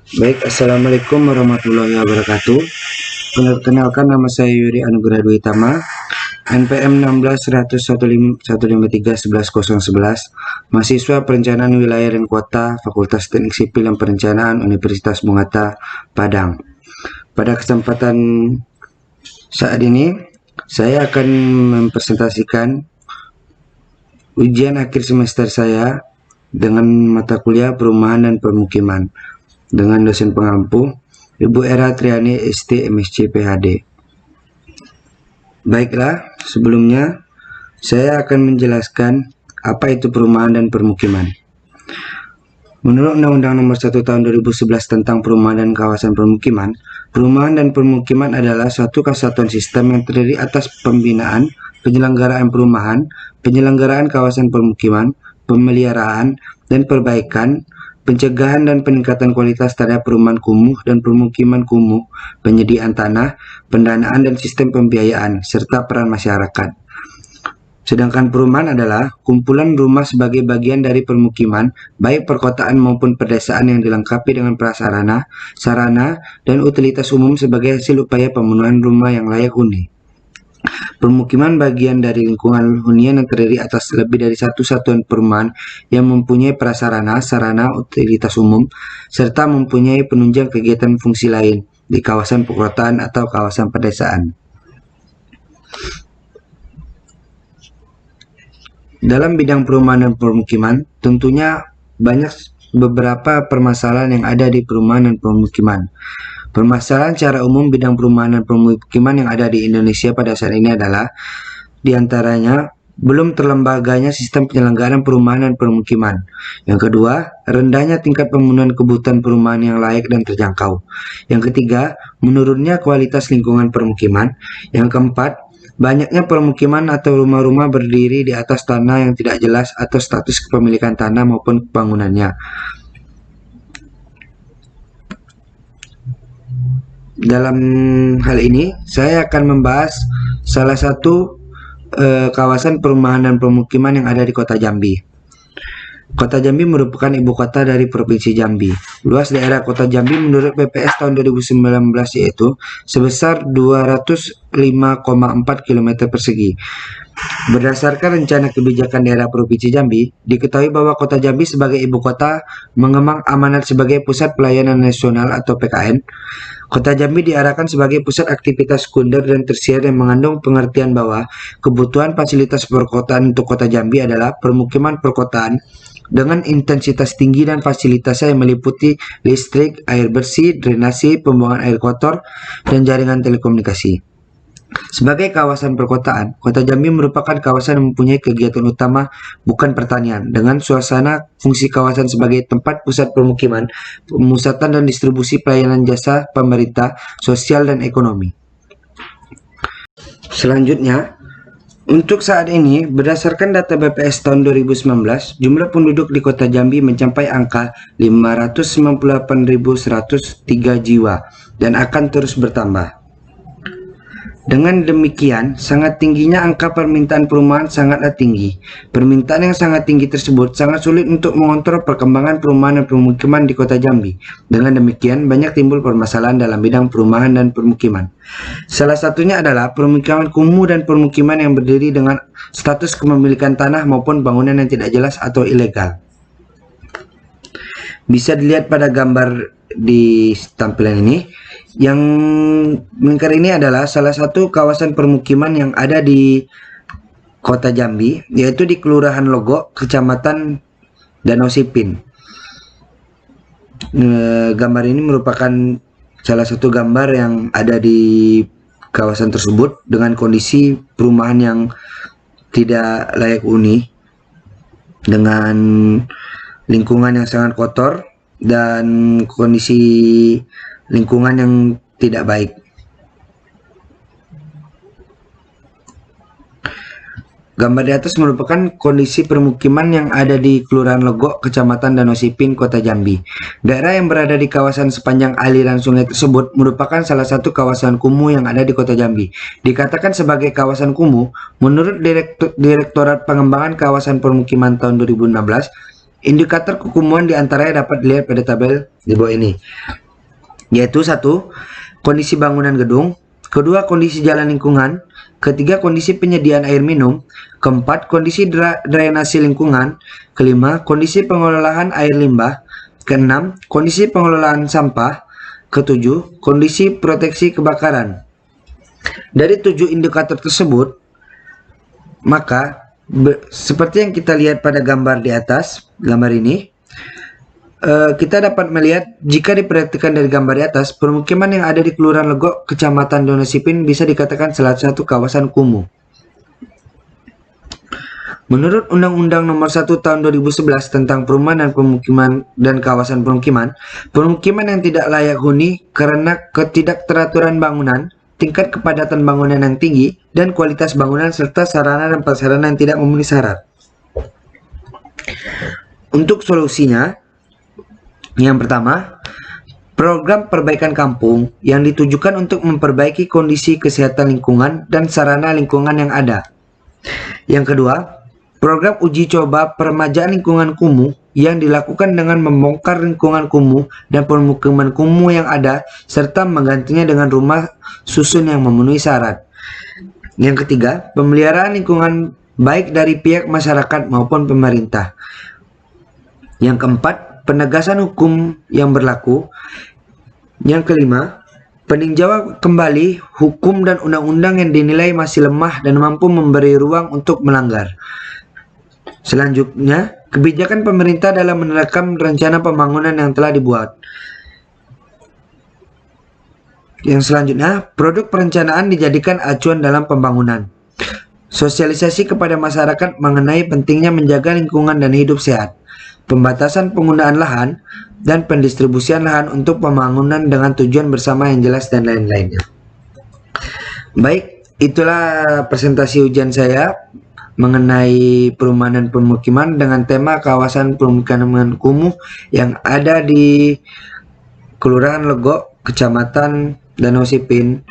Baik, Assalamualaikum warahmatullahi wabarakatuh. Perkenalkan, nama saya Yuri Anugrah Dwi Tama, NPM 16 100 153 11 mahasiswa Perencanaan Wilayah dan Kota, Fakultas Teknik Sipil dan Perencanaan Universitas Bungata, Padang. Pada kesempatan saat ini, saya akan mempresentasikan ujian akhir semester saya dengan mata kuliah Perumahan dan Permukiman dengan dosen pengampu Ibu Era Triani ST MSc PhD. Baiklah, sebelumnya saya akan menjelaskan apa itu perumahan dan permukiman. Menurut Undang-Undang Nomor 1 Tahun 2011 tentang Perumahan dan Kawasan Permukiman, perumahan dan permukiman adalah suatu kesatuan sistem yang terdiri atas pembinaan, penyelenggaraan perumahan, penyelenggaraan kawasan permukiman, pemeliharaan dan perbaikan, pencegahan dan peningkatan kualitas terhadap perumahan kumuh dan permukiman kumuh, penyediaan tanah, pendanaan dan sistem pembiayaan, serta peran masyarakat. Sedangkan perumahan adalah kumpulan rumah sebagai bagian dari permukiman, baik perkotaan maupun pedesaan yang dilengkapi dengan prasarana, sarana, dan utilitas umum sebagai hasil upaya pemenuhan rumah yang layak huni. Permukiman bagian dari lingkungan hunian yang terdiri atas lebih dari satu satuan perumahan yang mempunyai prasarana, sarana, utilitas umum, serta mempunyai penunjang kegiatan fungsi lain di kawasan perkotaan atau kawasan pedesaan. Dalam bidang perumahan dan permukiman, tentunya banyak beberapa permasalahan yang ada di perumahan dan permukiman. Permasalahan secara umum bidang perumahan dan permukiman yang ada di Indonesia pada saat ini adalah diantaranya belum terlembaganya sistem penyelenggaraan perumahan dan permukiman. Yang kedua, rendahnya tingkat pemenuhan kebutuhan perumahan yang layak dan terjangkau. Yang ketiga, menurunnya kualitas lingkungan permukiman. Yang keempat, banyaknya permukiman atau rumah-rumah berdiri di atas tanah yang tidak jelas atau status kepemilikan tanah maupun bangunannya. Dalam hal ini, saya akan membahas salah satu kawasan perumahan dan permukiman yang ada di Kota Jambi. Kota Jambi merupakan ibu kota dari Provinsi Jambi. Luas daerah Kota Jambi menurut BPS tahun 2019 yaitu sebesar 205,4 km persegi. Berdasarkan rencana kebijakan daerah Provinsi Jambi, diketahui bahwa Kota Jambi sebagai ibu kota mengemban amanat sebagai Pusat Pelayanan Nasional atau PKN. Kota Jambi diarahkan sebagai pusat aktivitas sekunder dan tersier yang mengandung pengertian bahwa kebutuhan fasilitas perkotaan untuk Kota Jambi adalah permukiman perkotaan dengan intensitas tinggi dan fasilitasnya yang meliputi listrik, air bersih, drainasi, pembuangan air kotor, dan jaringan telekomunikasi. Sebagai kawasan perkotaan, Kota Jambi merupakan kawasan yang mempunyai kegiatan utama bukan pertanian, dengan suasana fungsi kawasan sebagai tempat pusat permukiman, pemusatan dan distribusi pelayanan jasa pemerintah, sosial dan ekonomi. Selanjutnya, untuk saat ini, berdasarkan data BPS tahun 2019, jumlah penduduk di Kota Jambi mencapai angka 598.103 jiwa dan akan terus bertambah. Dengan demikian, sangat tingginya angka permintaan perumahan sangatlah tinggi. Permintaan yang sangat tinggi tersebut sangat sulit untuk mengontrol perkembangan perumahan dan permukiman di Kota Jambi. Dengan demikian, banyak timbul permasalahan dalam bidang perumahan dan permukiman. Salah satunya adalah permukiman kumuh dan permukiman yang berdiri dengan status kepemilikan tanah maupun bangunan yang tidak jelas atau ilegal. Bisa dilihat pada gambar di tampilan ini. Yang melingkar ini adalah salah satu kawasan permukiman yang ada di Kota Jambi, yaitu di Kelurahan Logok, Kecamatan Danau Sipin. Gambar ini merupakan salah satu gambar yang ada di kawasan tersebut dengan kondisi perumahan yang tidak layak huni, dengan lingkungan yang sangat kotor dan kondisi lingkungan yang tidak baik. Gambar di atas merupakan kondisi permukiman yang ada di Kelurahan Logok, Kecamatan Danau Sipin, Kota Jambi. Daerah yang berada di kawasan sepanjang aliran sungai tersebut merupakan salah satu kawasan kumuh yang ada di Kota Jambi. Dikatakan sebagai kawasan kumuh, menurut Direktorat Pengembangan Kawasan Permukiman tahun 2016, Indikator kekumuhan diantaranya dapat dilihat pada tabel di bawah ini, yaitu 1. Kondisi bangunan gedung, kedua kondisi jalan lingkungan, ketiga kondisi penyediaan air minum, keempat kondisi drainase lingkungan, kelima kondisi pengelolaan air limbah, keenam kondisi pengelolaan sampah, ketujuh kondisi proteksi kebakaran. Dari 7 indikator tersebut, maka seperti yang kita lihat pada gambar di atas, gambar ini, kita dapat melihat jika diperhatikan dari gambar di atas, permukiman yang ada di Kelurahan Legok, Kecamatan Donosipin bisa dikatakan salah satu kawasan kumuh. Menurut Undang-Undang Nomor 1 Tahun 2011 tentang Perumahan dan Pemukiman dan Kawasan Permukiman, permukiman yang tidak layak huni karena ketidakteraturan bangunan, tingkat kepadatan bangunan yang tinggi, dan kualitas bangunan serta sarana dan prasarana yang tidak memenuhi syarat. Untuk solusinya, yang pertama, program perbaikan kampung yang ditujukan untuk memperbaiki kondisi kesehatan lingkungan dan sarana lingkungan yang ada. Yang kedua, program uji coba peremajaan lingkungan kumuh yang dilakukan dengan membongkar lingkungan kumuh dan permukiman kumuh yang ada serta menggantinya dengan rumah susun yang memenuhi syarat. Yang ketiga, pemeliharaan lingkungan baik dari pihak masyarakat maupun pemerintah. Yang keempat, penegasan hukum yang berlaku. Yang kelima, peninjauan kembali hukum dan undang-undang yang dinilai masih lemah dan mampu memberi ruang untuk melanggar. Selanjutnya, kebijakan pemerintah dalam menerapkan rencana pembangunan yang telah dibuat. Yang selanjutnya, produk perencanaan dijadikan acuan dalam pembangunan. Sosialisasi kepada masyarakat mengenai pentingnya menjaga lingkungan dan hidup sehat. Pembatasan penggunaan lahan dan pendistribusian lahan untuk pembangunan dengan tujuan bersama yang jelas dan lain-lainnya. Baik, itulah presentasi ujian saya mengenai perumahan dan permukiman dengan tema kawasan permukiman kumuh yang ada di Kelurahan Legok, Kecamatan Donosipin,